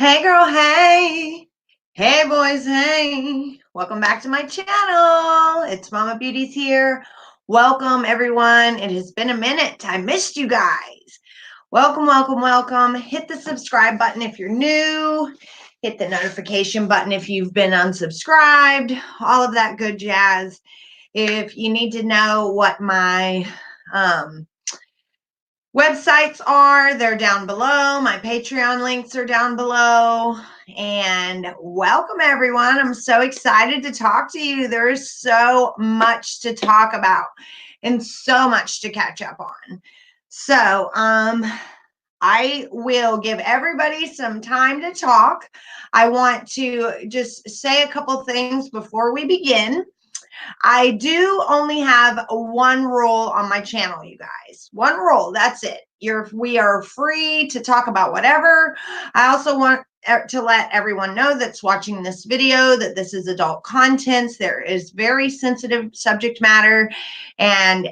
Hey girl, hey. Hey boys, hey. Welcome back to my channel. It's Mama Beauties here. Welcome everyone. It has been a minute. I missed you guys. Welcome, welcome, welcome. Hit the subscribe button if you're new. Hit the notification button if you've been unsubscribed. All of that good jazz. If you need to know what my websites are, they're down below. My Patreon links are down below. And welcome everyone. I'm so excited to talk to you. There is so much to talk about and so much to catch up on. So, I will give everybody some time to talk. I want to just say a couple things before we begin. I do only have one rule on my channel, you guys. One rule, that's it. We are free to talk about whatever. I also want to let everyone know that's watching this video that this is adult content. There is very sensitive subject matter and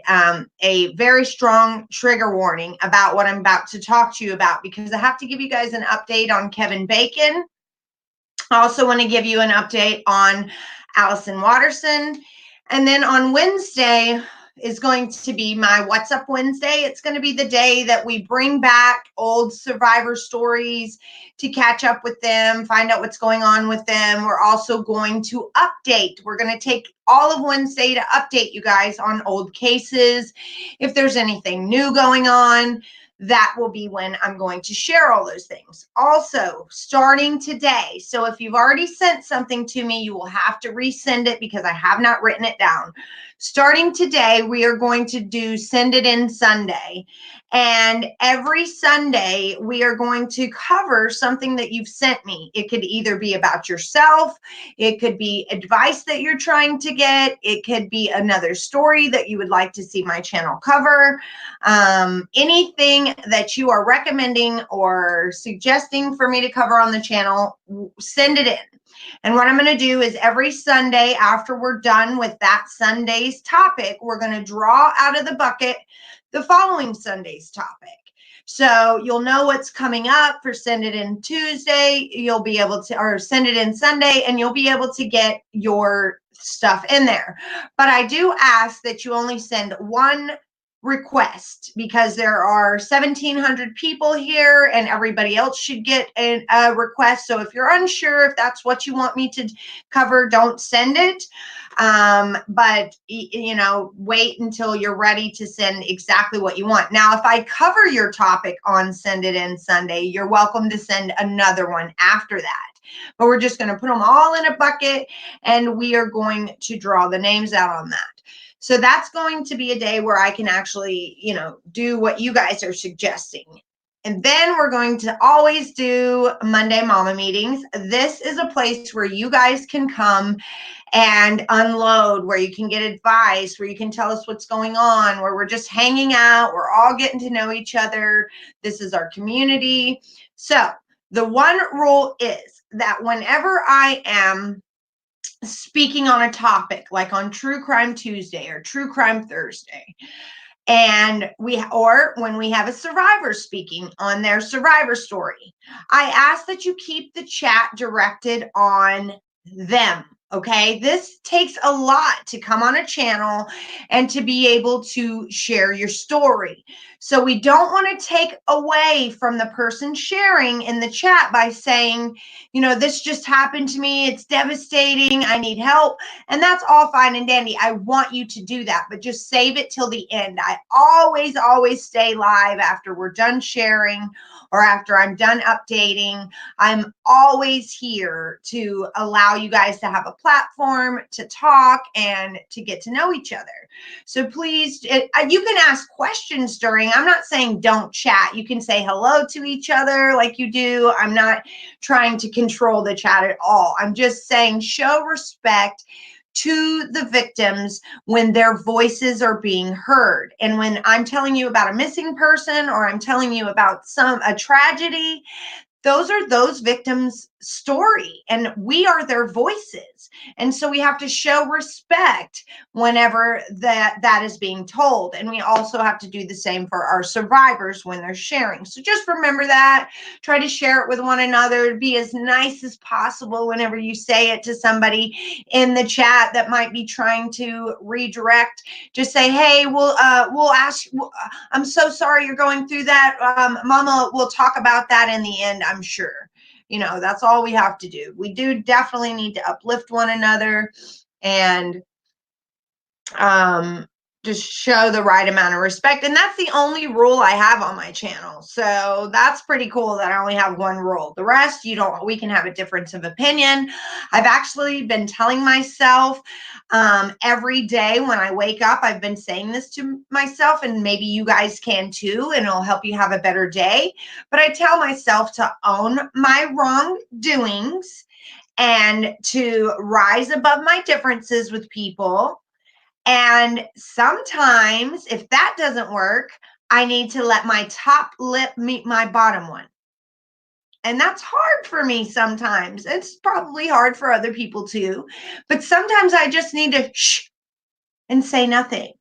a very strong trigger warning about what I'm about to talk to you about, because I have to give you guys an update on Kevin Bacon. I also want to give you an update on Allison Watterson. And then on Wednesday is going to be my What's Up Wednesday. It's going to be the day that we bring back old survivor stories to catch up with them, find out what's going on with them. We're also going to update. We're going to take all of Wednesday to update you guys on old cases. If there's anything new going on, that will be when I'm going to share all those things. Also, starting today, so if you've already sent something to me, you will have to resend it because I have not written it down. Starting today, we are going to do Send It In Sunday. And every Sunday, we are going to cover something that you've sent me. It could either be about yourself, it could be advice that you're trying to get, it could be another story that you would like to see my channel cover. Anything that you are recommending or suggesting for me to cover on the channel, send it in. And what I'm going to do is every Sunday after we're done with that Sunday's topic, we're going to draw out of the bucket the following Sunday's topic. So you'll know what's coming up for Send It In Tuesday. You'll be able to, or Send It In Sunday, and you'll be able to get your stuff in there. But I do ask that you only send one request, because there are 1,700 people here and everybody else should get a request. So if you're unsure if that's what you want me to cover, don't send it. But you know, wait until you're ready to send exactly what you want. Now, if I cover your topic on Send It In Sunday, you're welcome to send another one after that. But we're just going to put them all in a bucket and we are going to draw the names out on that. So that's going to be a day where I can actually, you know, do what you guys are suggesting. And then we're going to always do Monday Mama meetings. This is a place where you guys can come and unload, where you can get advice, where you can tell us what's going on, where we're just hanging out. We're all getting to know each other. This is our community. So the one rule is that whenever I am speaking on a topic, like on True Crime Tuesday or True Crime Thursday, and or when we have a survivor speaking on their survivor story, I ask that you keep the chat directed on them. Okay, this takes a lot to come on a channel and to be able to share your story. So we don't want to take away from the person sharing in the chat by saying, you know, this just happened to me, it's devastating, I need help. And that's all fine and dandy. I want you to do that, but just save it till the end. I always stay live after we're done sharing or after I'm done updating. I'm always here to allow you guys to have a platform to talk and to get to know each other. So please, you can ask questions during. I'm not saying don't chat. You can say hello to each other like you do. I'm not trying to control the chat at all. I'm just saying show respect to the victims when their voices are being heard. And when I'm telling you about a missing person or I'm telling you about a tragedy, those are those victims' story and we are their voices. And so we have to show respect whenever that is being told. And we also have to do the same for our survivors when they're sharing. So just remember that. Try to share it with one another. Be as nice as possible whenever you say it to somebody in the chat that might be trying to redirect. Just say, hey, we'll ask. I'm so sorry you're going through that. Mama, we'll talk about that in the end, I'm sure. That's all we have to do. We do definitely need to uplift one another and just show the right amount of respect. And that's the only rule I have on my channel. So that's pretty cool that I only have one rule. The rest, we can have a difference of opinion. I've actually been telling myself every day when I wake up, I've been saying this to myself, and maybe you guys can too, and it'll help you have a better day. But I tell myself to own my wrongdoings and to rise above my differences with people. And sometimes, if that doesn't work, I need to let my top lip meet my bottom one. And that's hard for me sometimes. It's probably hard for other people too. But sometimes I just need to shh and say nothing.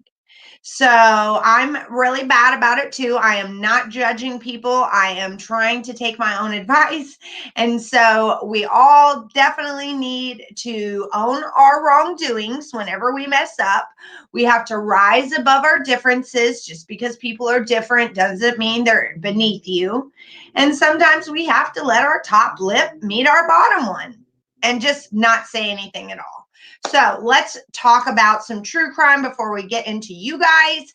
So I'm really bad about it too. I am not judging people. I am trying to take my own advice. And so we all definitely need to own our wrongdoings whenever we mess up. We have to rise above our differences. Just because people are different doesn't mean they're beneath you. And sometimes we have to let our top lip meet our bottom one and just not say anything at all. So let's talk about some true crime before we get into you guys.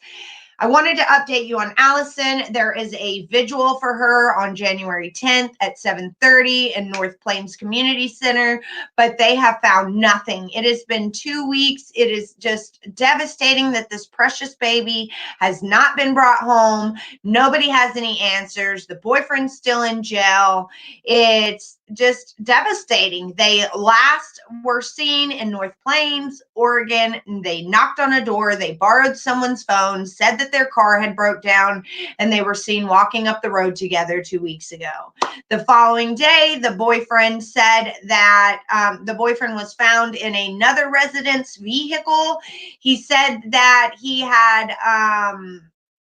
I wanted to update you on Allison. There is a vigil for her on January 10th at 7:30 in North Plains Community Center, but they have found nothing. It has been 2 weeks. It is just devastating that this precious baby has not been brought home. Nobody has any answers. The boyfriend's still in jail. It's just devastating. They last were seen in North Plains, Oregon. They knocked on a door. They borrowed someone's phone, said that their car had broke down, and they were seen walking up the road together 2 weeks ago. The following day, the boyfriend said that the boyfriend was found in another resident's vehicle. He said that he had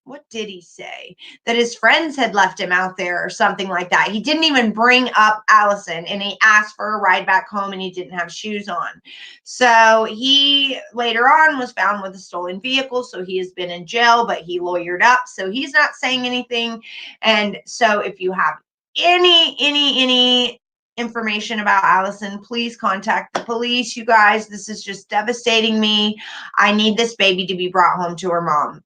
what did he say? That his friends had left him out there or something like that. He didn't even bring up Allison, and he asked for a ride back home, and he didn't have shoes on. So he later on was found with a stolen vehicle. So he has been in jail, but he lawyered up. So he's not saying anything. And so if you have any information about Allison, please contact the police. You guys, this is just devastating me. I need this baby to be brought home to her mom.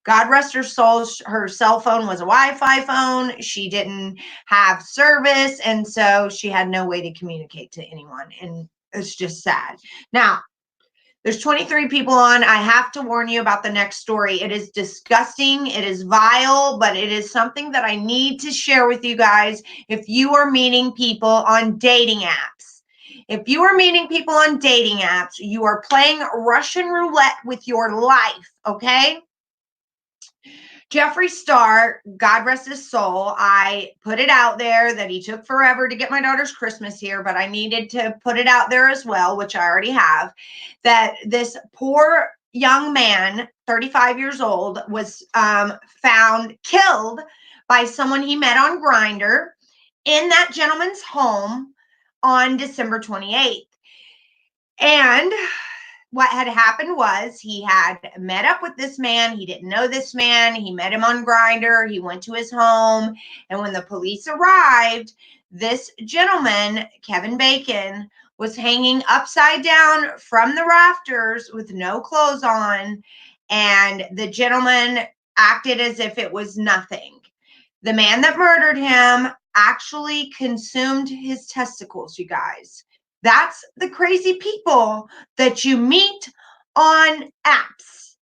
God rest her soul. Her cell phone was a Wi-Fi phone. She didn't have service, and so she had no way to communicate to anyone. And it's just sad. Now, there's 23 people on. I have to warn you about the next story. It is disgusting. It is vile, but it is something that I need to share with you guys. If you are meeting people on dating apps, if you are meeting people on dating apps, you are playing Russian roulette with your life, okay? Jeffree Star, God rest his soul, I put it out there that he took forever to get my daughter's Christmas here, but I needed to put it out there as well, which I already have, that this poor young man, 35 years old, was found killed by someone he met on Grindr in that gentleman's home on December 28th. And what had happened was he had met up with this man. He didn't know this man. He met him on Grindr. He went to his home. And when the police arrived, this gentleman, Kevin Bacon, was hanging upside down from the rafters with no clothes on. And the gentleman acted as if it was nothing. The man that murdered him actually consumed his testicles, you guys. That's the crazy people that you meet on apps.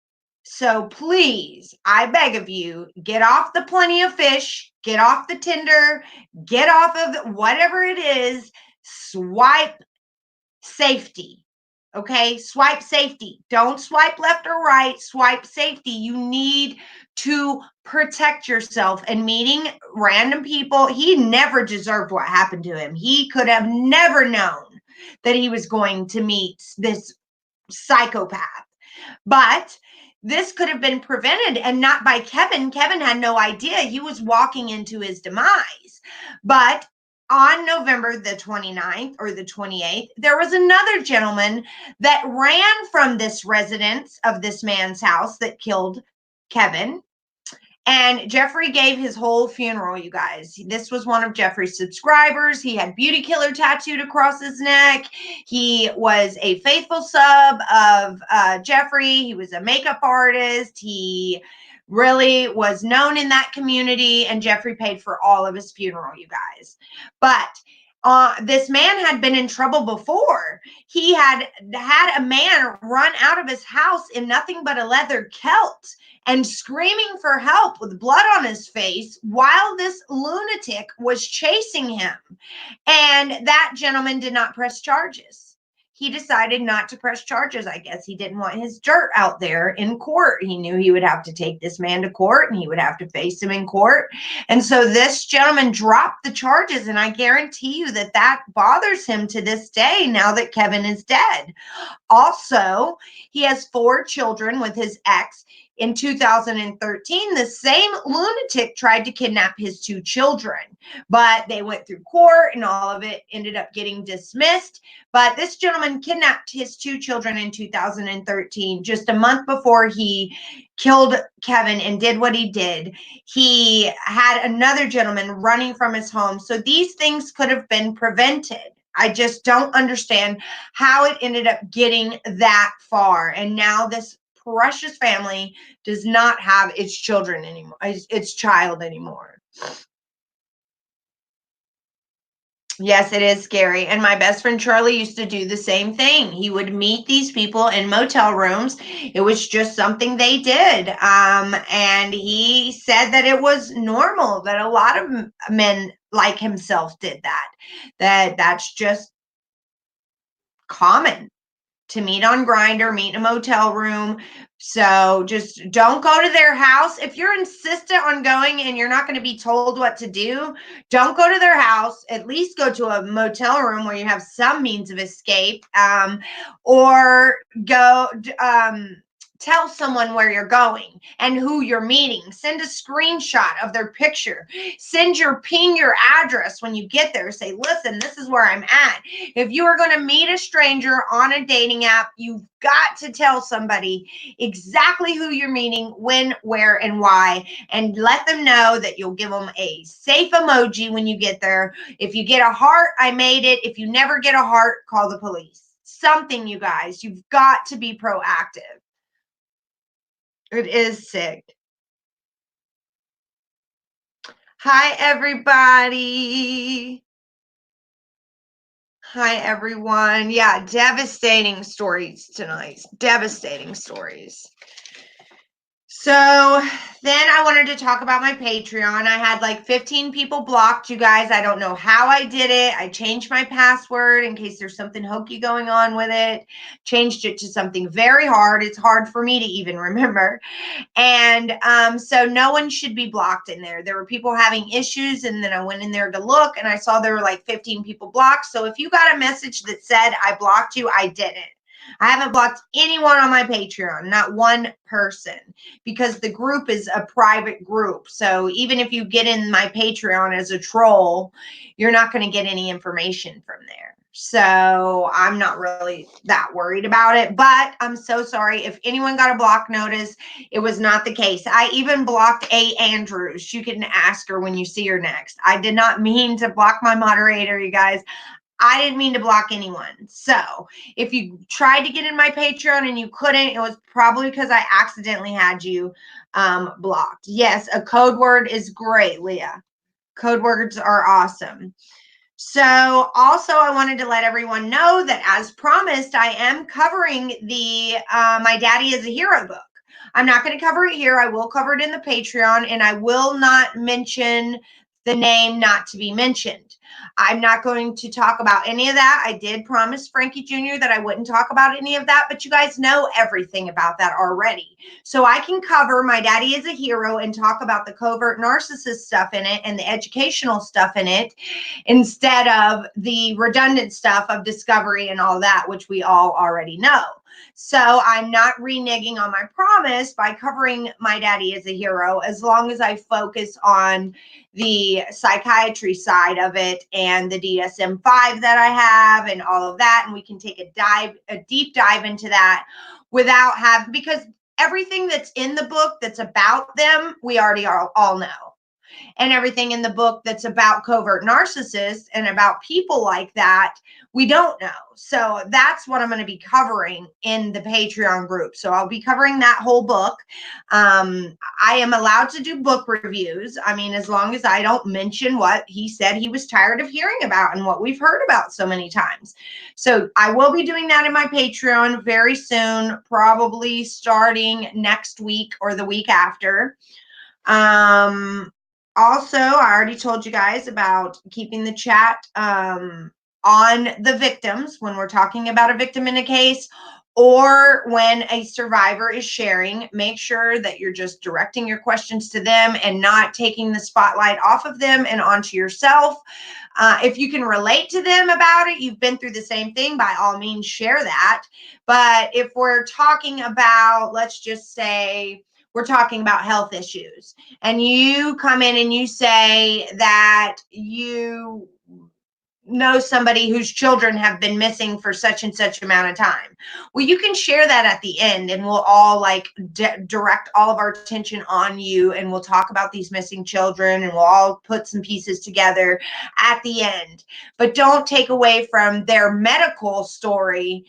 So please, I beg of you, get off the Plenty of Fish, get off the Tinder, get off of whatever it is, swipe safety. Okay, swipe safety. Don't swipe left or right, swipe safety. You need to protect yourself. And meeting random people, he never deserved what happened to him. He could have never known that he was going to meet this psychopath. But this could have been prevented, and not by Kevin. Kevin had no idea. He was walking into his demise. But on November the 29th or the 28th, there was another gentleman that ran from this residence of this man's house that killed Kevin. And Jeffrey gave his whole funeral, you guys. This was one of Jeffrey's subscribers. He had beauty killer tattooed across his neck. He was a faithful sub of Jeffrey. He was a makeup artist. He really was known in that community, and Jeffrey paid for all of his funeral, you guys. But this man had been in trouble before. He had a man run out of his house in nothing but a leather kilt and screaming for help with blood on his face while this lunatic was chasing him. And that gentleman did not press charges. He decided not to press charges. I guess he didn't want his dirt out there in court. He knew he would have to take this man to court and he would have to face him in court. And so this gentleman dropped the charges. And I guarantee you that that bothers him to this day now that Kevin is dead. Also, he has 4 children with his ex. In 2013, the same lunatic tried to kidnap his 2 children, but they went through court and all of it ended up getting dismissed. But this gentleman kidnapped his 2 children in 2013, just a month before he killed Kevin and did what he did. He had another gentleman running from his home. So these things could have been prevented. I just don't understand how it ended up getting that far. And now this precious family does not have its children anymore, its child anymore. Yes, it is scary. And my best friend Charlie used to do the same thing. He would meet these people in motel rooms. It was just something they did. And he said that it was normal, that a lot of men like himself did that. That's just common to meet on Grindr, meet in a motel room. So just don't go to their house. If you're insistent on going and you're not going to be told what to do, don't go to their house. At least go to a motel room where you have some means of escape, or go tell someone where you're going and who you're meeting. Send a screenshot of their picture. Ping your address when you get there. Say, listen, this is where I'm at. If you are going to meet a stranger on a dating app, you've got to tell somebody exactly who you're meeting, when, where, and why, and let them know that you'll give them a safe emoji when you get there. If you get a heart, I made it. If you never get a heart, call the police. Something, you guys. You've got to be proactive. It is sick. Hi, everybody. Hi, everyone. Yeah, devastating stories tonight. Devastating stories. So then I wanted to talk about my Patreon. I had like 15 people blocked, you guys. I don't know how I did it. I changed my password in case there's something hokey going on with it. Changed it to something very hard. It's hard for me to even remember. And so no one should be blocked in there. There were people having issues, and then I went in there to look, and I saw there were like 15 people blocked. So if you got a message that said I blocked you, I didn't. I haven't blocked anyone on my Patreon, not one person, because the group is a private group. So even if you get in my Patreon as a troll, you're not going to get any information from there. So I'm not really that worried about it, but I'm so sorry. If anyone got a block notice, it was not the case. I even blocked A. Andrews. You can ask her when you see her next. I did not mean to block my moderator, you guys. I didn't mean to block anyone. So if you tried to get in my Patreon and you couldn't, it was probably because I accidentally had you blocked. Yes, a code word is great, Leah. Code words are awesome. So also I wanted to let everyone know that as promised, I am covering the My Daddy is a Hero book. I'm not going to cover it here. I will cover it in the Patreon, and I will not mention the name not to be mentioned. I'm not going to talk about any of that. I did promise Frankie Jr. that I wouldn't talk about any of that, but you guys know everything about that already. So I can cover My Daddy is a Hero and talk about the covert narcissist stuff in it and the educational stuff in it instead of the redundant stuff of discovery and all that, which we all already know. So I'm not reneging on my promise by covering My Daddy is a Hero as long as I focus on the psychiatry side of it and the DSM-5 that I have and all of that. And we can take a deep dive into that without having, because everything that's in the book that's about them, we already all know. And everything in the book that's about covert narcissists and about people like that, we don't know. So that's what I'm going to be covering in the Patreon group. So I'll be covering that whole book. I am allowed to do book reviews. I mean, as long as I don't mention what he said he was tired of hearing about and what we've heard about so many times. So I will be doing that in my Patreon very soon, probably starting next week or the week after. Also, I already told you guys about keeping the chat on the victims when we're talking about a victim in a case or when a survivor is sharing. Make sure that you're just directing your questions to them and not taking the spotlight off of them and onto yourself. If you can relate to them about it, you've been through the same thing, by all means, share that. But if we're talking about, let's just say, we're talking about health issues, and you come in and you say that you know somebody whose children have been missing for such and such amount of time. Well, you can share that at the end and we'll all like direct all of our attention on you and we'll talk about these missing children and we'll all put some pieces together at the end. But don't take away from their medical story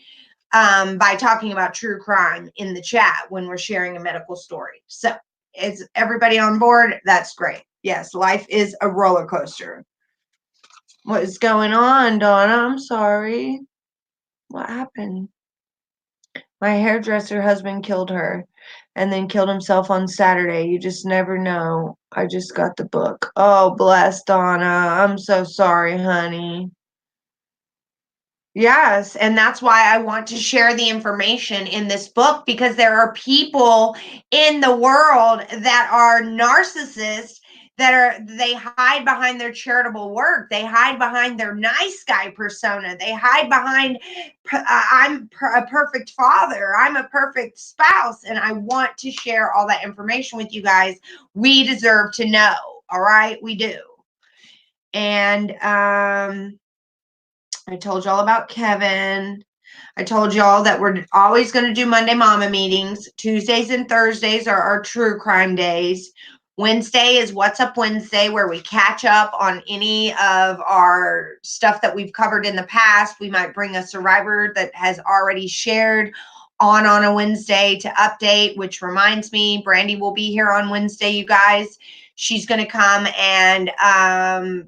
by talking about true crime in the chat when we're sharing a medical story. So is everybody on board? That's great. Yes, life is a roller coaster. What is going on, Donna? I'm sorry. What happened? My hairdresser husband killed her and then killed himself on Saturday. You just never know. I just got the book. Oh, bless Donna. I'm so sorry, honey. Yes, and that's why I want to share the information in this book, because there are people in the world that are narcissists they hide behind their charitable work. They hide behind their nice guy persona. They hide behind I'm a perfect father. I'm a perfect spouse, and I want to share all that information with you guys. We deserve to know. All right, we do. And I told y'all about Kevin. I told y'all that we're always going to do Monday Mama meetings. Tuesdays and Thursdays are our true crime days. Wednesday is What's Up Wednesday, where we catch up on any of our stuff that we've covered in the past. We might bring a survivor that has already shared on a Wednesday to update, which reminds me, Brandy will be here on Wednesday, you guys. She's going to come and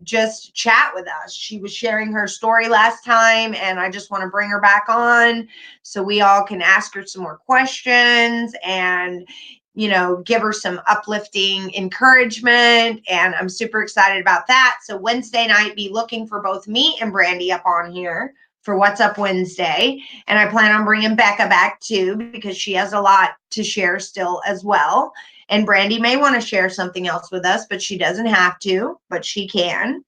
just chat with us. She was sharing her story last time, and I just want to bring her back on so we all can ask her some more questions and, you know, give her some uplifting encouragement. And I'm super excited about that. So Wednesday night, be looking for both me and Brandy up on here for What's Up Wednesday. And I plan on bringing Becca back too, because she has a lot to share still as well. And Brandy may want to share something else with us, but she doesn't have to, but she can.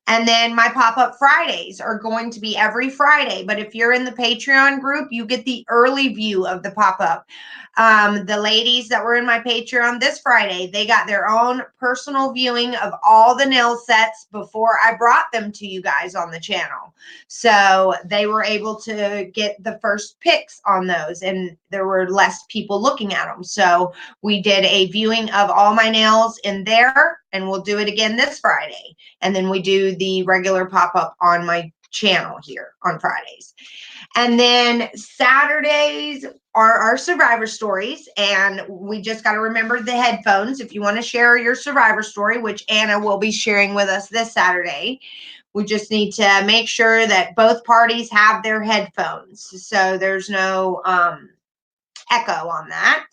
And then my pop-up Fridays are going to be every Friday. But if you're in the Patreon group, you get the early view of the pop-up. The ladies that were in my Patreon this Friday, they got their own personal viewing of all the nail sets before I brought them to you guys on the channel. So they were able to get the first picks on those, and there were less people looking at them. So we did a viewing of all my nails in there, and we'll do it again this Friday. And then we do the regular pop-up on my channel here on Fridays. And then Saturdays are our survivor stories. And we just got to remember the headphones if you want to share your survivor story, which Anna will be sharing with us this Saturday. We just need to make sure that both parties have their headphones, so there's no echo on that.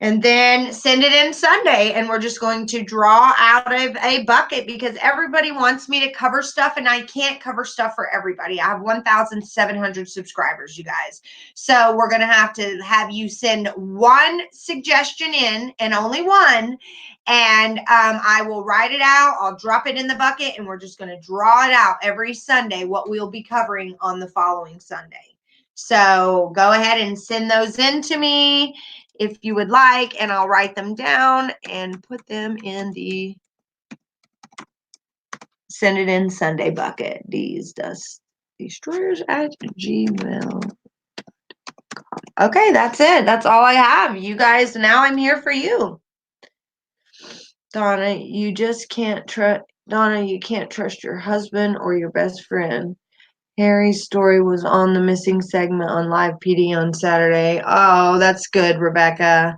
And then send it in Sunday, and we're just going to draw out of a bucket because everybody wants me to cover stuff, and I can't cover stuff for everybody. I have 1,700 subscribers, you guys. So we're going to have you send one suggestion in, and only one, and I will write it out. I'll drop it in the bucket, and we're just going to draw it out every Sunday, what we'll be covering on the following Sunday. So go ahead and send those in to me if you would like, and I'll write them down and put them in the send it in Sunday bucket. These dust destroyers at Gmail. Okay, that's it. That's all I have. You guys, now I'm here for you. Donna, you just can't trust Donna, you can't trust your husband or your best friend. Harry's story was on the missing segment on Live PD on Saturday. Oh, that's good, Rebecca.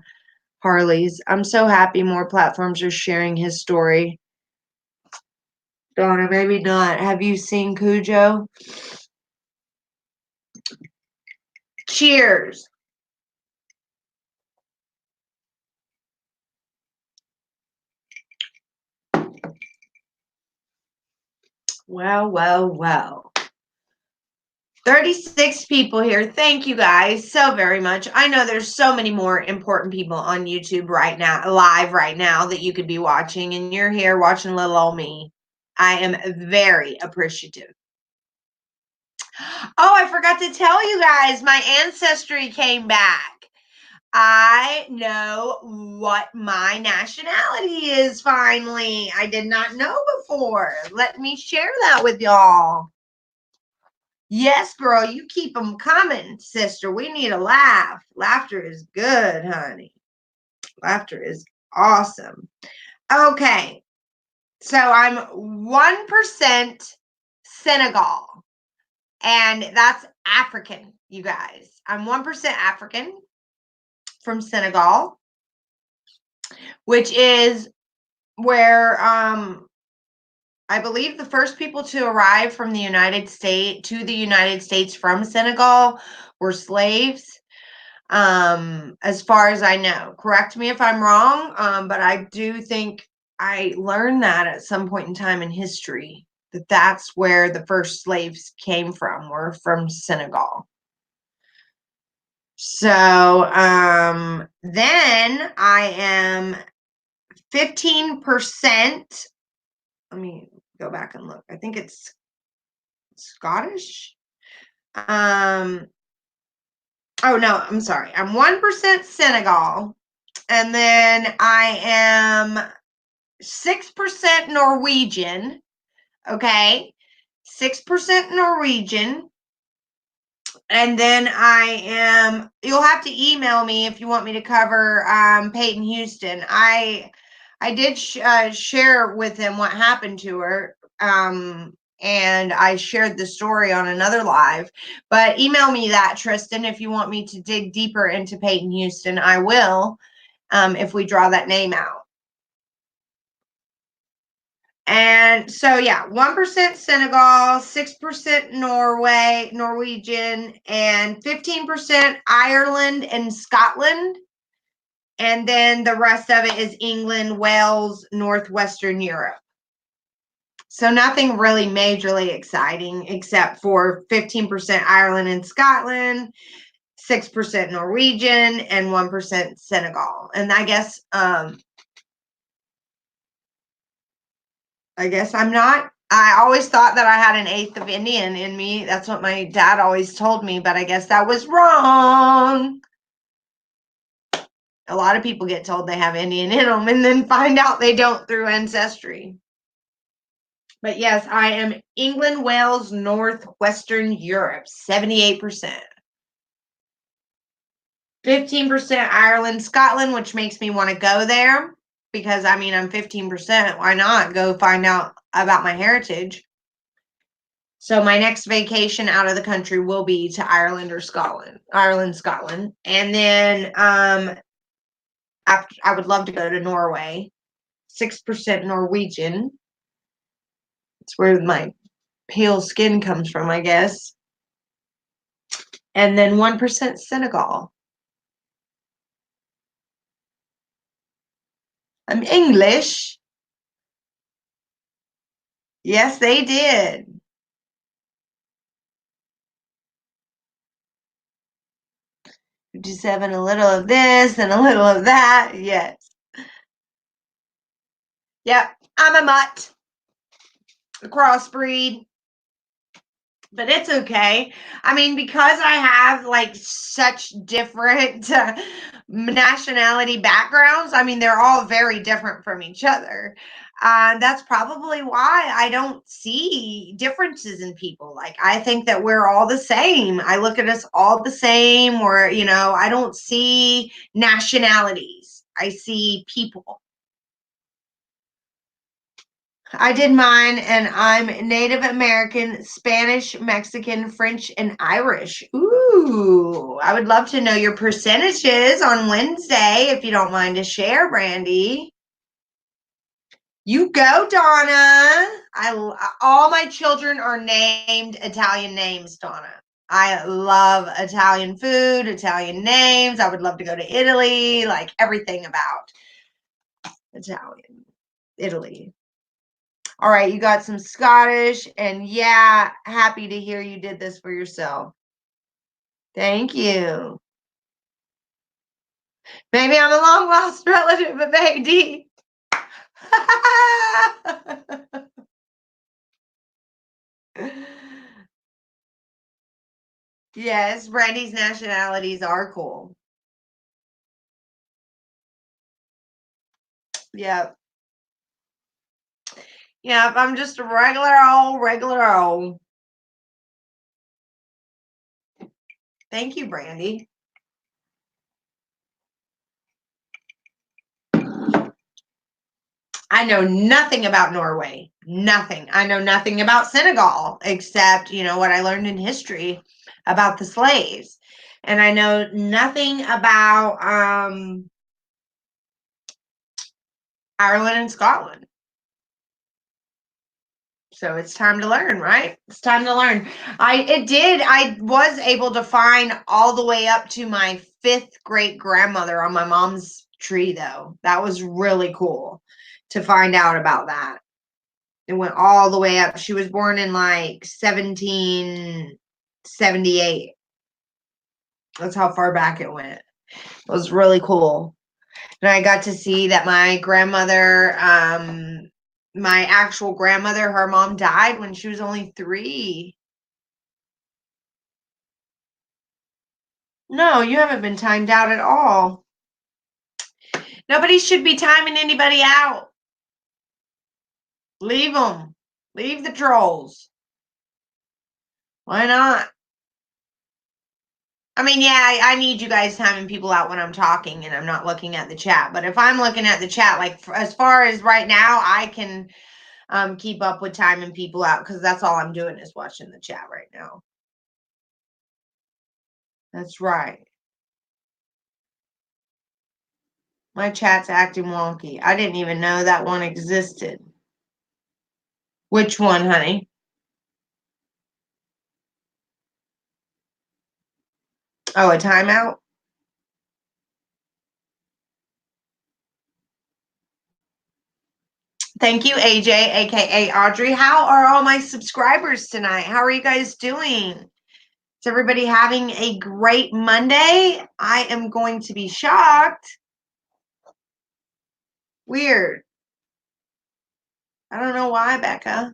Harley's. I'm so happy more platforms are sharing his story. Donna, maybe not. Have you seen Cujo? Cheers. Well. 36 people here. Thank you guys so very much. I know there's so many more important people on YouTube right now, live right now, that you could be watching, and you're here watching little old me. I am very appreciative. Oh, I forgot to tell you guys, my Ancestry came back. I know what my nationality is finally. I did not know before. Let me share that with y'all. Yes, girl, you keep them coming, sister. We need a laugh. Laughter is good, honey. Laughter is awesome. Okay, so I'm 1% Senegal, and that's African, you guys. I'm 1% African from Senegal, which is where I believe the first people to arrive from the United States from Senegal were slaves, as far as I know. Correct me if I'm wrong, but I do think I learned that at some point in time in history, that that's where the first slaves came from, were from Senegal. So then I am 15%. Let me go back and look. I think it's Scottish. Oh no, I'm sorry. I'm 1% Senegal, and then I am 6% Norwegian. Okay, 6% Norwegian. And then you'll have to email me if you want me to cover Peyton Houston. I did share with him what happened to her. And I shared the story on another live. But email me that, Tristan, if you want me to dig deeper into Peyton Houston. I will, if we draw that name out. And so, yeah, 1% Senegal, 6% Norwegian, and 15% Ireland and Scotland. And then the rest of it is England, Wales, Northwestern Europe. So nothing really majorly exciting except for 15% Ireland and Scotland, 6% Norwegian, and 1% Senegal. And I guess I'm not. I always thought that I had an eighth of Indian in me. That's what my dad always told me, but I guess that was wrong. A lot of people get told they have Indian in them and then find out they don't through Ancestry. But yes, I am England, Wales, Northwestern Europe, 78%. 15% Ireland, Scotland, which makes me want to go there because, I mean, I'm 15%. Why not go find out about my heritage? So my next vacation out of the country will be to Ireland or Scotland. And then after, I would love to go to Norway. 6% Norwegian. It's where my pale skin comes from, I guess. And then 1% Senegal. I'm English. Yes, they did. 57, a little of this and a little of that. Yes. Yep. I'm a mutt. A crossbreed. But it's okay. I mean, because I have like such different nationality backgrounds, I mean, they're all very different from each other. That's probably why I don't see differences in people. Like, I think that we're all the same. I look at us all the same, or, I don't see nationalities, I see people. I did mine, and I'm Native American, Spanish, Mexican, French, and Irish. Ooh, I would love to know your percentages on Wednesday, if you don't mind to share, Brandy. You go, Donna. All my children are named Italian names, Donna. I love Italian food, Italian names. I would love to go to Italy, like everything about Italian, Italy. All right, you got some Scottish, and yeah, happy to hear you did this for yourself. Thank you. Maybe I'm a long lost relative of AD. Yes, Brandy's nationalities are cool. Yep. Yep, I'm just a regular old. Thank you, Brandy. I know nothing about Norway. Nothing. I know nothing about Senegal, except, what I learned in history about the slaves. And I know nothing about Ireland and Scotland. So it's time to learn, right? It's time to learn. I was able to find all the way up to my 5th great grandmother on my mom's tree, though. That was really cool to find out about that. It went all the way up. She was born in like 1778. That's how far back it went. It was really cool. And I got to see that my grandmother, my actual grandmother, her mom died when she was only 3. No, you haven't been timed out at all. Nobody should be timing anybody out. Leave them. Leave the trolls. Why not? I mean, yeah, I need you guys timing people out when I'm talking and I'm not looking at the chat. But if I'm looking at the chat, like as far as right now, I can keep up with timing people out, because that's all I'm doing is watching the chat right now. That's right. My chat's acting wonky. I didn't even know that one existed. Which one, honey? Oh, a timeout? Thank you, AJ, aka Audrey. How are all my subscribers tonight? How are you guys doing? Is everybody having a great Monday? I am going to be shocked. Weird. I don't know why, Becca.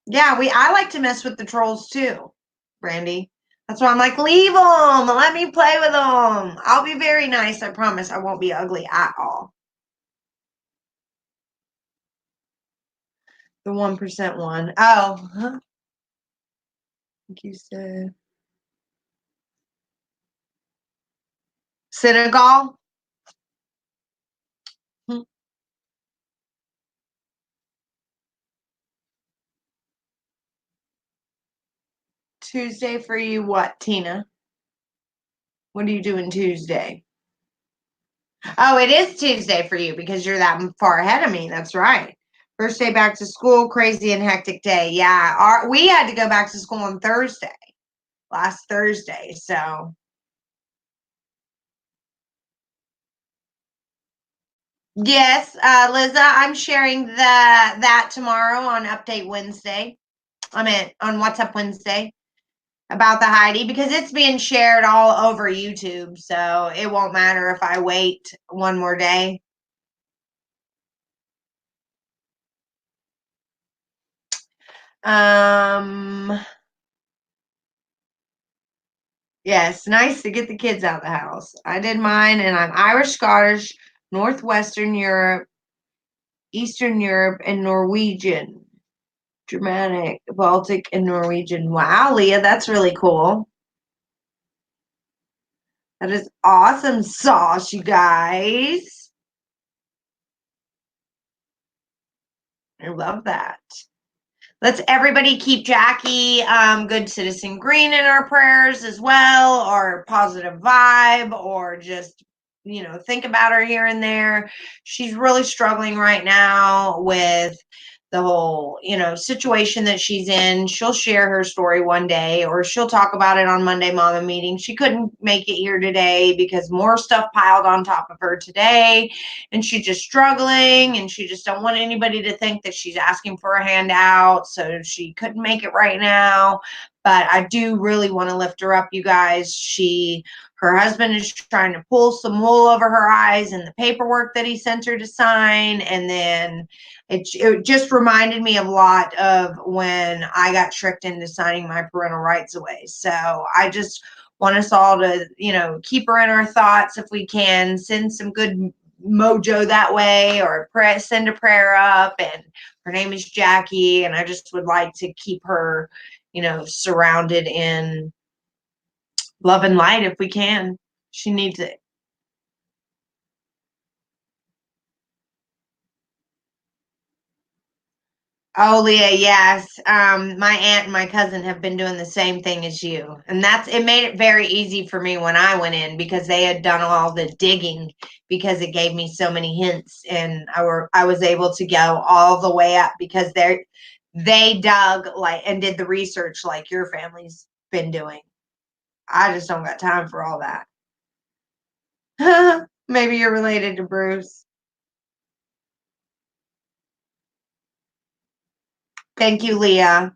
Yeah, I like to mess with the trolls too, Brandy. That's why I'm like, leave them. Let me play with them. I'll be very nice. I promise I won't be ugly at all. The 1% one. Oh, huh? Like you said. Senegal? Tuesday for you, what, Tina? What are you doing Tuesday? Oh, it is Tuesday for you because you're that far ahead of me. That's right. First day back to school, crazy and hectic day. Yeah, we had to go back to school on Thursday, last Thursday. So Yes, Liza, I'm sharing that tomorrow on Update Wednesday. On What's Up Wednesday about the Heidi, because it's being shared all over YouTube, so it won't matter if I wait one more day. Yes, nice to get the kids out of the house. I did mine, and I'm Irish, Scottish, Northwestern Europe, Eastern Europe, and Norwegian. Germanic, Baltic, and Norwegian. Wow, Leah, that's really cool. That is awesome sauce, you guys. I love that. Let's everybody keep Jackie, Good Citizen Green, in our prayers as well, or positive vibe, or just, think about her here and there. She's really struggling right now with the whole, situation that she's in. She'll share her story one day, or she'll talk about it on Monday Mama meeting. She couldn't make it here today because more stuff piled on top of her today, and she's just struggling, and she just don't want anybody to think that she's asking for a handout, so she couldn't make it right now. But I do really want to lift her up, you guys. Her husband is trying to pull some wool over her eyes in the paperwork that he sent her to sign, and then it just reminded me a lot of when I got tricked into signing my parental rights away. So I just want us all to, keep her in our thoughts if we can, send some good mojo that way, or send a prayer up. And her name is Jackie, and I just would like to keep her, surrounded in love and light if we can. She needs it. Oh, Leah, yes. My aunt and my cousin have been doing the same thing as you. And it made it very easy for me when I went in, because they had done all the digging, because it gave me so many hints, and I was able to go all the way up, because they dug and did the research like your family's been doing. I just don't got time for all that. Maybe you're related to Bruce. Thank you, Leah.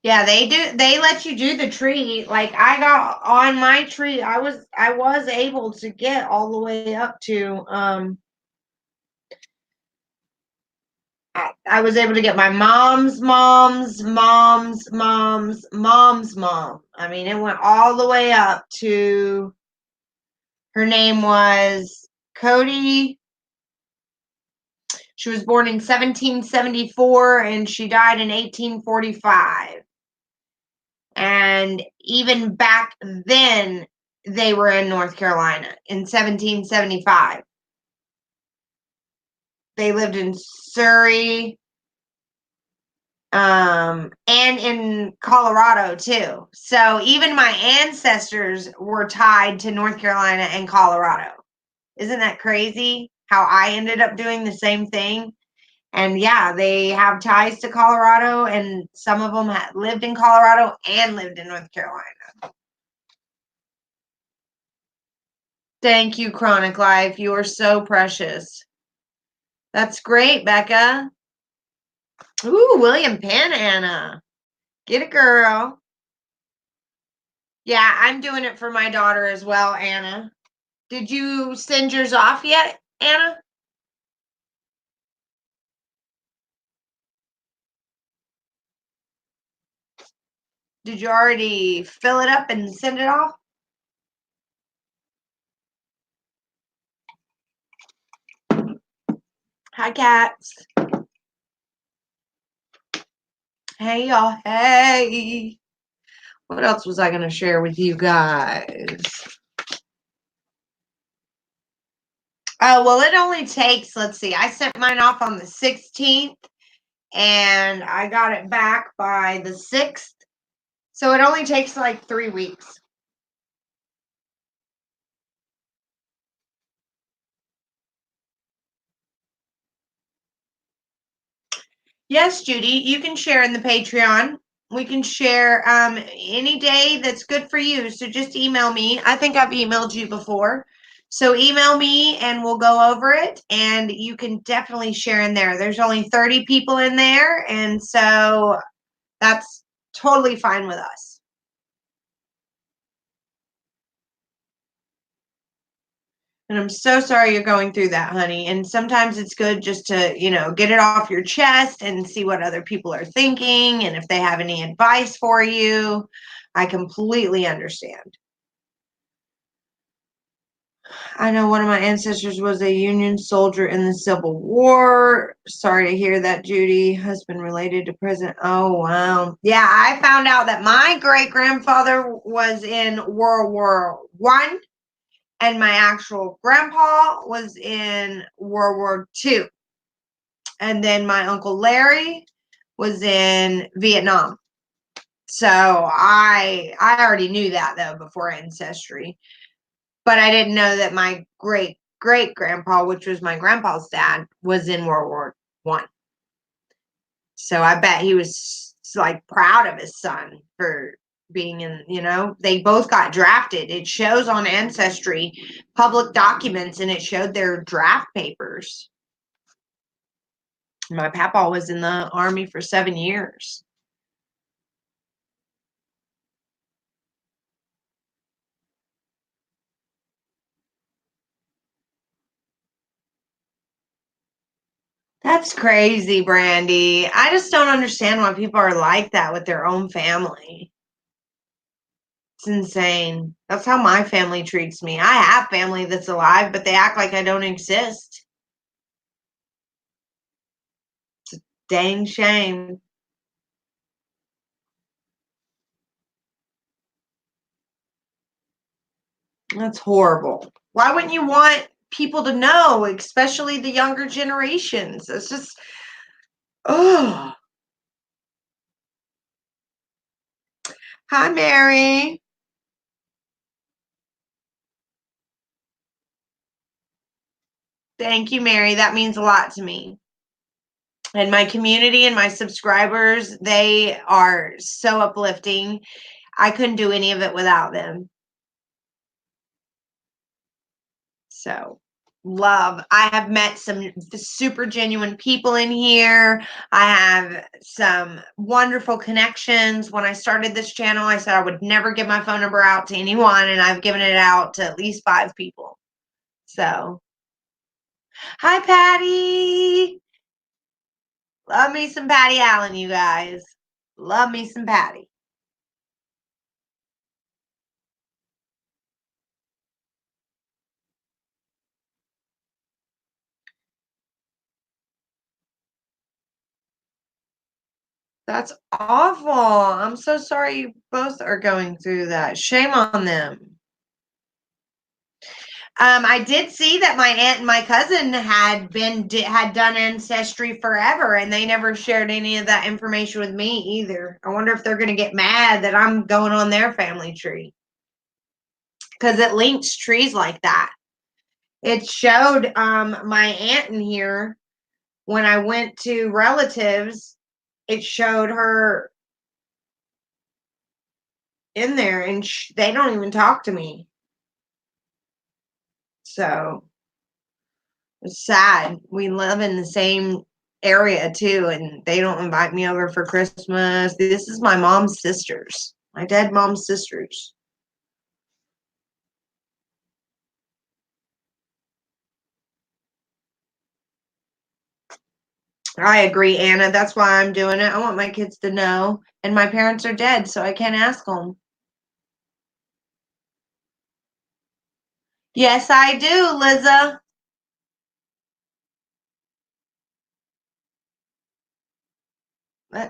Yeah, they do. They let you do the tree. Like, I got on my tree. I was able to get all the way up to I was able to get my mom's mom. I mean, it went all the way up to, her name was Cody. She was born in 1774 and she died in 1845. And even back then, they were in North Carolina in 1775. They lived in Surrey, and in Colorado too. So even my ancestors were tied to North Carolina and Colorado. Isn't that crazy how I ended up doing the same thing? And yeah, they have ties to Colorado, and some of them lived in Colorado and lived in North Carolina. Thank you, Chronic Life. You are so precious. That's great, Becca. Ooh, William Penn, Anna. Get it, girl. Yeah, I'm doing it for my daughter as well, Anna. Did you send yours off yet, Anna? Did you already fill it up and send it off? Hi, cats. Hey, y'all. Hey. What else was I going to share with you guys? Oh, well, it only takes, let's see, I sent mine off on the 16th, and I got it back by the 6th. So it only takes like 3 weeks. Yes, Judy, you can share in the Patreon. We can share any day that's good for you. So just email me. I think I've emailed you before. So email me and we'll go over it, and you can definitely share in there. There's only 30 people in there, and so that's totally fine with us. And I'm so sorry you're going through that, honey. And sometimes it's good just to, get it off your chest and see what other people are thinking and if they have any advice for you. I completely understand. I know one of my ancestors was a Union soldier in the Civil War. Sorry to hear that, Judy. Husband related to President. Oh, wow. Yeah, I found out that my great grandfather was in World War One, and my actual grandpa was in World War Two. And then my Uncle Larry was in Vietnam. So I already knew that, though, before Ancestry. But I didn't know that my great great grandpa, which was my grandpa's dad, was in World War One. So I bet he was like proud of his son for being in, they both got drafted. It shows on Ancestry public documents, and it showed their draft papers. My papa was in the Army for 7 years. That's crazy, Brandy. I just don't understand why people are like that with their own family. It's insane. That's how my family treats me. I have family that's alive, but they act like I don't exist. It's a dang shame. That's horrible. Why wouldn't you want people to know, especially the younger generations? It's just, oh. Hi, Mary. Thank you, Mary. That means a lot to me. And my community and my subscribers, they are so uplifting. I couldn't do any of it without them. So, love. I have met some super genuine people in here. I have some wonderful connections. When I started this channel, I said I would never give my phone number out to anyone, and I've given it out to at least 5 people. So, hi, Patty. Love me some Patty Allen, you guys. Love me some Patty. That's awful. I'm so sorry you both are going through that. Shame on them. I did see that my aunt and my cousin had done Ancestry forever, and they never shared any of that information with me either. I wonder if they're going to get mad that I'm going on their family tree, because it links trees like that. It showed my aunt in here when I went to relatives. It showed her in there, and they don't even talk to me. So it's sad. We live in the same area too, and they don't invite me over for Christmas. This is my mom's sisters, my dead mom's sisters. I agree, Anna. That's why I'm doing it. I want my kids to know. And my parents are dead, so I can't ask them. Yes, I do, Liza.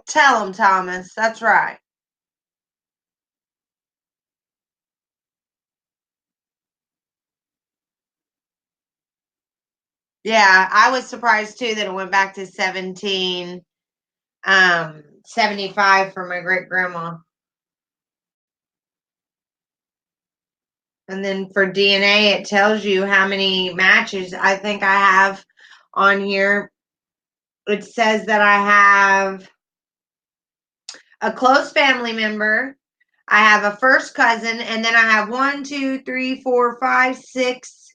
Tell them, Thomas. That's right. Yeah, I was surprised too that it went back to 1775 for my great grandma. And then for DNA, it tells you how many matches. I think I have on here. It says that I have a close family member. I have a first cousin, and then I have 1, 2, 3, 4, 5, 6,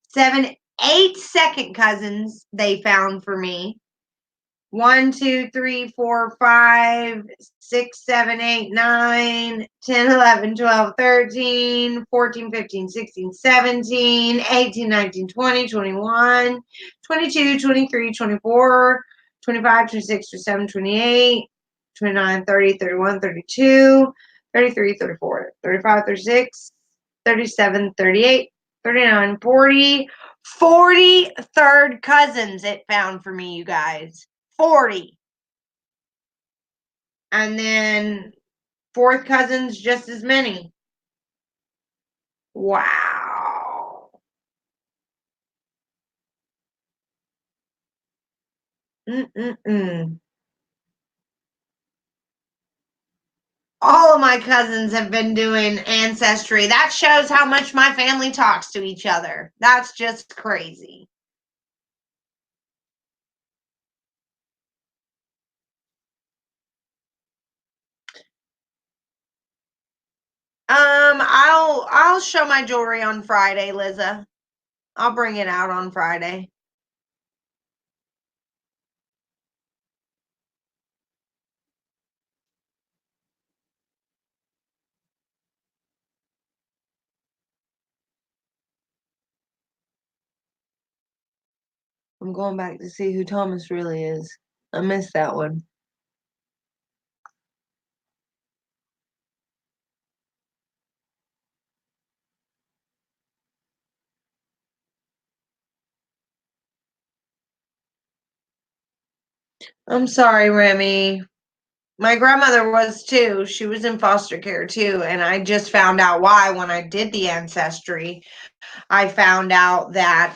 7, 8 second cousins they found for me. 1, 2, 3, 4, 5, 6, 7, 8, 9, 10, 11, 12, 13, 14, 15, 16, 17, 18, 19, 20, 21, 22, 23, 24, 25, 26, 27, 28, 29, 30, 31, 32, 33, 34, 35, 36, 37, 38, 39, 40, 40 third cousins it found for me, you guys. 40. And then fourth cousins, just as many. Wow. Mm-mm-mm. All of my cousins have been doing Ancestry. That shows how much my family talks to each other. That's just crazy. I'll show my jewelry on Friday, Liza. I'll bring it out on Friday. I'm going back to see who Thomas really is. I missed that one. I'm sorry, Remy. My grandmother was too. She was in foster care too. And I just found out why when I did the Ancestry. I found out that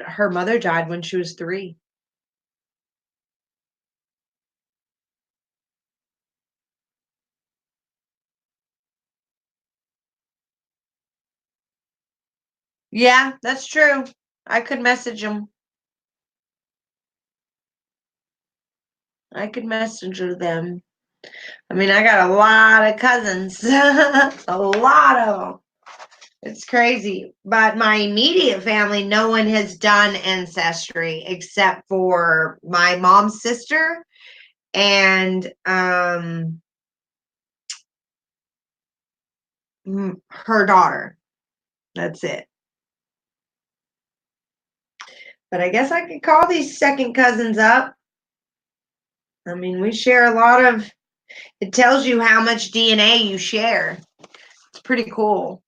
her mother died when she was 3. Yeah, that's true. I could message them. I could message them. I mean, I got a lot of cousins. A lot of them. It's crazy. But my immediate family, no one has done Ancestry except for my mom's sister and her daughter. That's it. But I guess I could call these second cousins up. I mean, we share a lot of, it tells you how much DNA you share. It's pretty cool.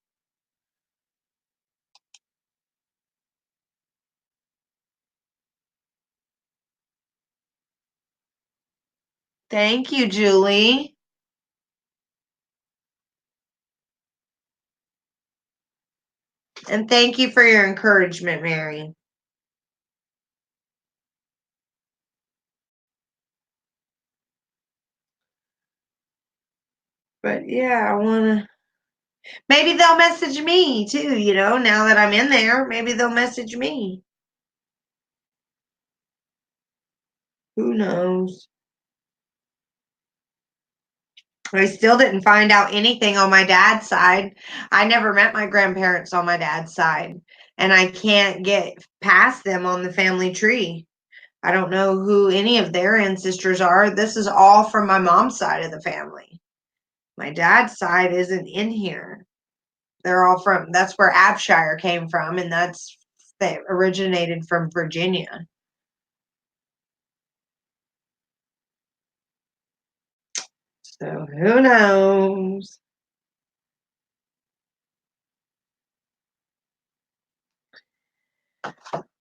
Thank you, Julie. And thank you for your encouragement, Mary. But yeah, I want to. Maybe they'll message me too, now that I'm in there. Maybe they'll message me. Who knows? I still didn't find out anything on my dad's side. I never met my grandparents on my dad's side, and I can't get past them on the family tree. I don't know who any of their ancestors are. This is all from my mom's side of the family. My dad's side isn't in here. They're all that's where Abshire came from, and they originated from Virginia. So who knows?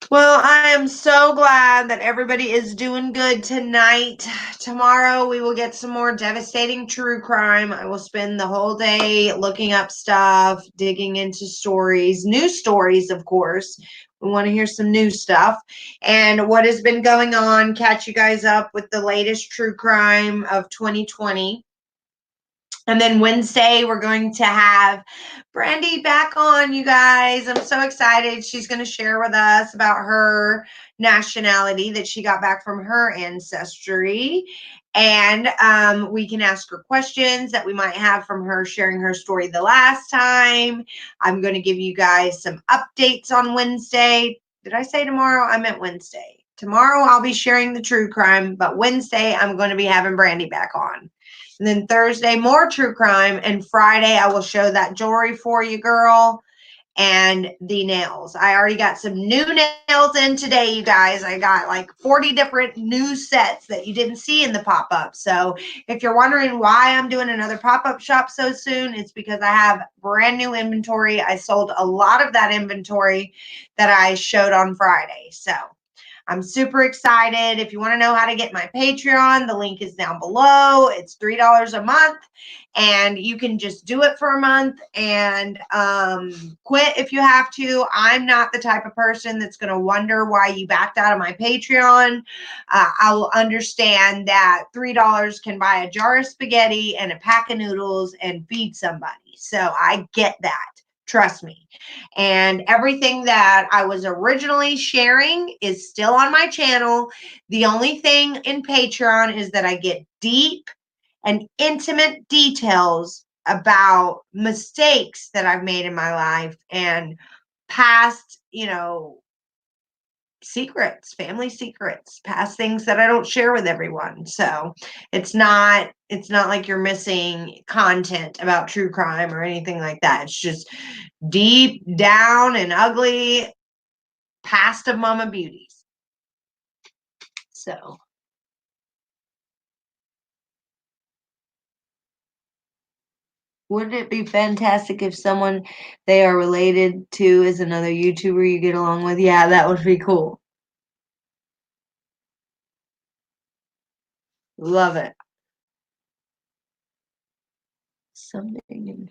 Well, I am so glad that everybody is doing good tonight. Tomorrow we will get some more devastating true crime. I will spend the whole day looking up stuff, digging into stories, new stories, of course. We want to hear some new stuff and what has been going on. Catch you guys up with the latest true crime of 2020. And then Wednesday, we're going to have Brandy back on, you guys. I'm so excited. She's going to share with us about her nationality that she got back from her ancestry. And we can ask her questions that we might have from her sharing her story the last time. I'm going to give you guys some updates on Wednesday. Did I say tomorrow? I meant Wednesday. Tomorrow I'll be sharing the true crime, but Wednesday I'm going to be having Brandy back on. And then Thursday, more true crime. And Friday, I will show that jewelry for you, girl, and the nails. I already got some new nails in today, you guys. I got like 40 different new sets that you didn't see in the pop-up. So if you're wondering why I'm doing another pop-up shop so soon, it's because I have brand new inventory. I sold a lot of that inventory that I showed on Friday. So I'm super excited. If you want to know how to get my Patreon, the link is down below. It's $3 a month, and you can just do it for a month and quit if you have to. I'm not the type of person that's going to wonder why you backed out of my Patreon. I'll understand that $3 can buy a jar of spaghetti and a pack of noodles and feed somebody. So I get that. Trust me. And everything that I was originally sharing is still on my channel. The only thing in Patreon is that I get deep and intimate details about mistakes that I've made in my life and past, secrets, family secrets, past things that I don't share with everyone. So it's not like you're missing content about true crime or anything like that. It's just deep down and ugly past of mama beauties. So wouldn't it be fantastic if someone they are related to is another YouTuber you get along with? Yeah, that would be cool. Love it. Something.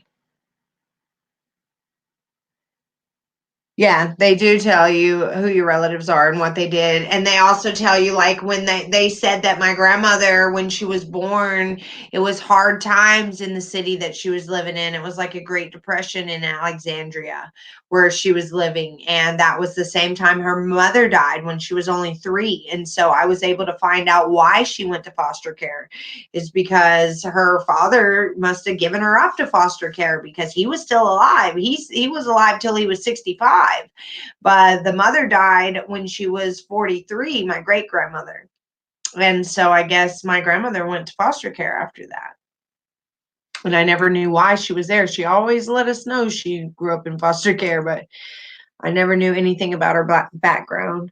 Yeah, they do tell you who your relatives are and what they did. And they also tell you, like, when they said that my grandmother, when she was born, it was hard times in the city that she was living in. It was like a Great Depression in Alexandria where she was living. And that was the same time her mother died when she was only 3. And so I was able to find out why she went to foster care is because her father must have given her up to foster care because he was still alive. He was alive till he was 65. But the mother died when she was 43, my great grandmother. And so I guess my grandmother went to foster care after that. And I never knew why she was there. She always let us know she grew up in foster care, but I never knew anything about her background.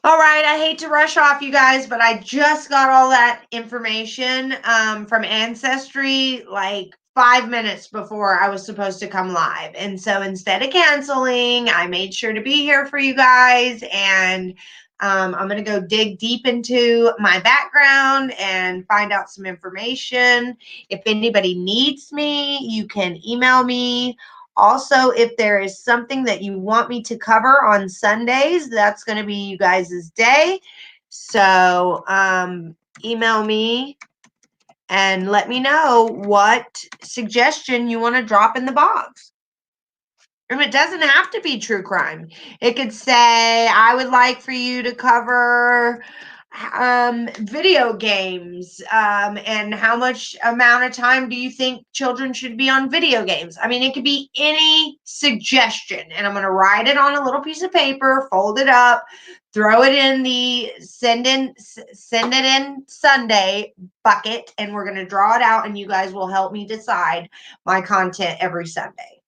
All right, I hate to rush off, you guys, but I just got all that information from Ancestry like 5 minutes before I was supposed to come live. And so instead of canceling, I made sure to be here for you guys. And I'm going to go dig deep into my background and find out some information. If anybody needs me, you can email me. Also, if there is something that you want me to cover on Sundays, that's going to be you guys' day. So email me and let me know what suggestion you want to drop in the box. And it doesn't have to be true crime. It could say, I would like for you to cover video games and how much amount of time do you think children should be on video games. I mean, it could be any suggestion, and I'm going to write it on a little piece of paper, fold it up, throw it in the send it in Sunday bucket, and we're going to draw it out, and you guys will help me decide my content every Sunday.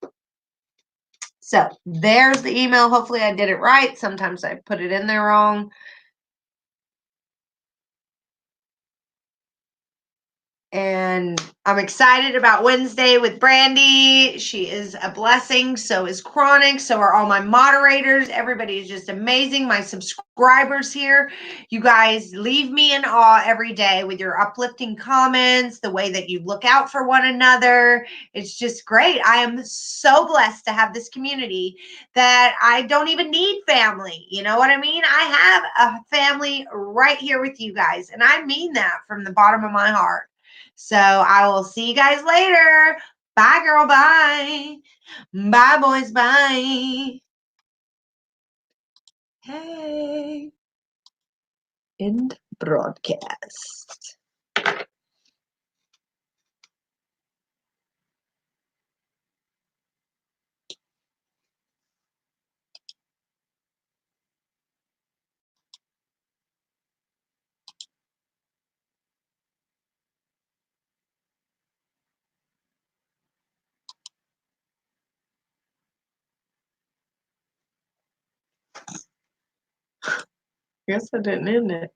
So there's the email. Hopefully I did it right. Sometimes I put it in there wrong. And I'm excited about Wednesday with Brandy. She is a blessing. So is Chronic. So are all my moderators. Everybody is just amazing. My subscribers here. You guys leave me in awe every day with your uplifting comments, the way that you look out for one another. It's just great. I am so blessed to have this community that I don't even need family. You know what I mean? I have a family right here with you guys. And I mean that from the bottom of my heart. So I will see you guys later. Bye, girl. Bye. Bye, boys. Bye. Hey. End broadcast. Guess I didn't end it.